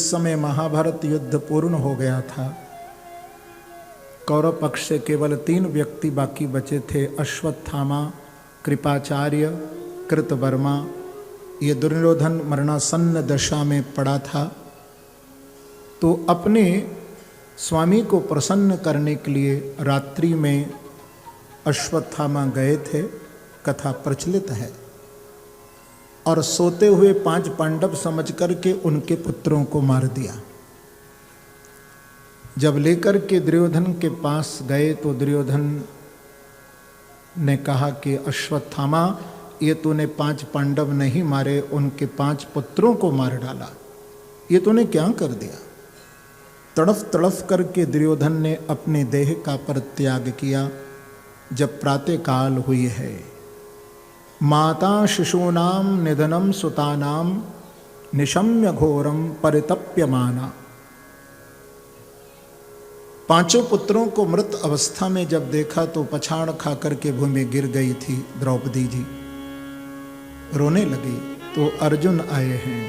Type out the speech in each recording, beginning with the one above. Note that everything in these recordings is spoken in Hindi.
समय महाभारत युद्ध पूर्ण हो गया था। कौरव पक्ष से केवल 3 व्यक्ति बाकी बचे थे, अश्वत्थामा, कृपाचार्य, कृतवर्मा। ये दुर्योधन मरणासन्न दशा में पड़ा था, तो अपने स्वामी को प्रसन्न करने के लिए रात्रि में अश्वत्थामा गए थे, कथा प्रचलित है, और सोते हुए 5 पांडव समझ करके उनके पुत्रों को मार दिया। जब लेकर के दुर्योधन के पास गए तो दुर्योधन ने कहा कि अश्वत्थामा, ये तूने 5 पांडव नहीं मारे, उनके 5 पुत्रों को मार डाला, ये तूने क्या कर दिया। तड़फ तड़फ करके दुर्योधन ने अपने देह का परित्याग किया। जब प्रातः काल हुई है, माता शिशूनाम निधनम सुतानाम निशम्य घोरम परितप्यमाना। 5 पुत्रों को मृत अवस्था में जब देखा तो पछाड़ खा करके भूमि गिर गई थी द्रौपदी जी, रोने लगी। तो अर्जुन आए हैं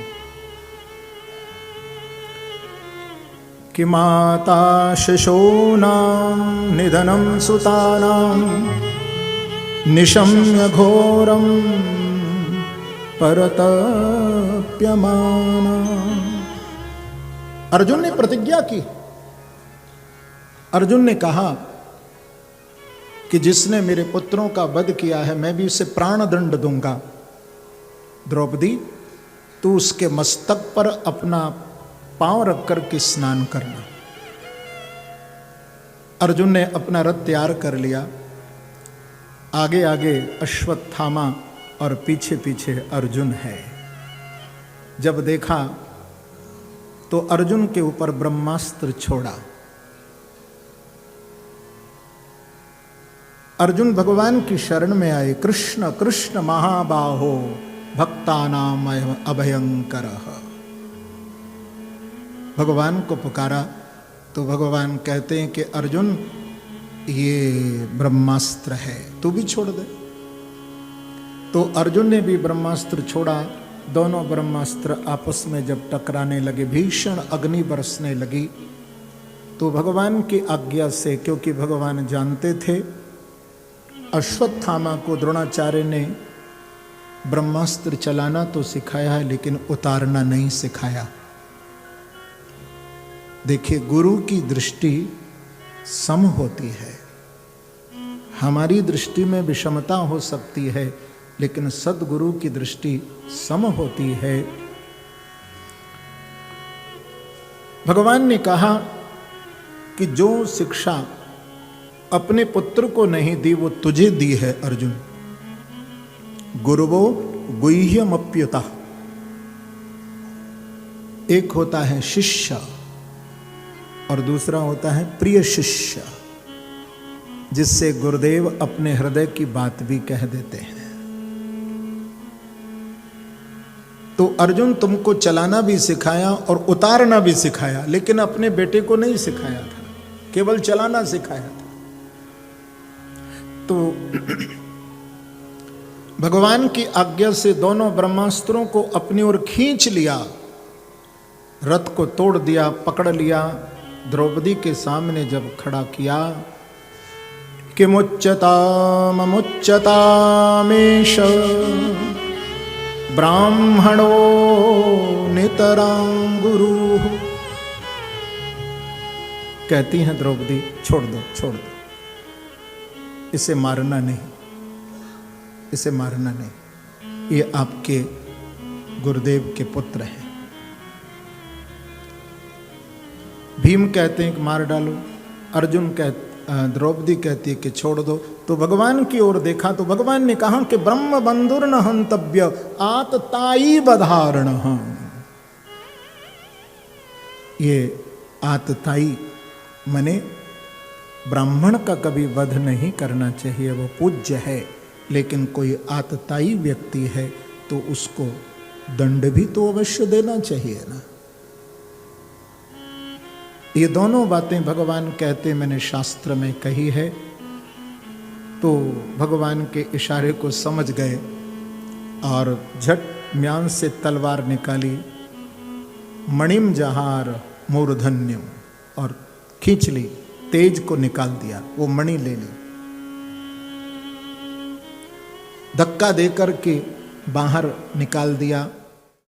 कि माता शिशूनाम निधनम सुतानाम निशम्य घोरम परतप्यमाना। अर्जुन ने प्रतिज्ञा की। अर्जुन ने कहा कि जिसने मेरे पुत्रों का वध किया है, मैं भी उसे प्राण दंड दूंगा। द्रौपदी, तू उसके मस्तक पर अपना पांव रख करके स्नान करना। अर्जुन ने अपना रथ तैयार कर लिया। आगे आगे अश्वत्थामा और पीछे पीछे अर्जुन है। जब देखा तो अर्जुन के ऊपर ब्रह्मास्त्र छोड़ा। अर्जुन भगवान की शरण में आए। कृष्ण कृष्ण महाबाहो भक्तानाम अभयंकरः। भगवान को पुकारा तो भगवान कहते हैं कि अर्जुन, ये ब्रह्मास्त्र है, तू भी छोड़ दे। तो अर्जुन ने भी ब्रह्मास्त्र छोड़ा। दोनों ब्रह्मास्त्र आपस में जब टकराने लगे, भीषण अग्नि बरसने लगी, तो भगवान की आज्ञा से, क्योंकि भगवान जानते थे अश्वत्थामा को द्रोणाचार्य ने ब्रह्मास्त्र चलाना तो सिखाया है, लेकिन उतारना नहीं सिखाया। देखिए, गुरु की दृष्टि सम होती है। हमारी दृष्टि में विषमता हो सकती है, लेकिन सद्गुरु की दृष्टि सम होती है। भगवान ने कहा कि जो शिक्षा अपने पुत्र को नहीं दी वो तुझे दी है अर्जुन। गुरुवो गुह्यमप्युतः। एक होता है शिष्य और दूसरा होता है प्रिय शिष्य, जिससे गुरुदेव अपने हृदय की बात भी कह देते हैं। तो अर्जुन तुमको चलाना भी सिखाया और उतारना भी सिखाया, लेकिन अपने बेटे को नहीं सिखाया था, केवल चलाना सिखाया था। तो भगवान की आज्ञा से दोनों ब्रह्मास्त्रों को अपनी ओर खींच लिया, रथ को तोड़ दिया, पकड़ लिया। द्रौपदी के सामने जब खड़ा किया कि मुच्यतामेष ब्राह्मणो नितरां गुरु। कहती हैं द्रौपदी, छोड़ दो, छोड़ दो, इसे मारना नहीं, इसे मारना नहीं, ये आपके गुरुदेव के पुत्र हैं। भीम कहते हैं कि मार डालो, द्रौपदी कहती है कि छोड़ दो। तो भगवान की ओर देखा तो भगवान ने कहा कि ब्रह्म बंधुर्न हंतव्य आतताई बधारण। ये आतताई मने ब्राह्मण का कभी वध नहीं करना चाहिए, वो पूज्य है, लेकिन कोई आतताई व्यक्ति है तो उसको दंड भी तो अवश्य देना चाहिए ना। ये दोनों बातें भगवान कहते मैंने शास्त्र में कही है। तो भगवान के इशारे को समझ गए और झट म्यान से तलवार निकाली, मणिम जहार मूर्धन्यम, और खींच ली, तेज को निकाल दिया, वो मणि ले ली। धक्का देकर के बाहर निकाल दिया।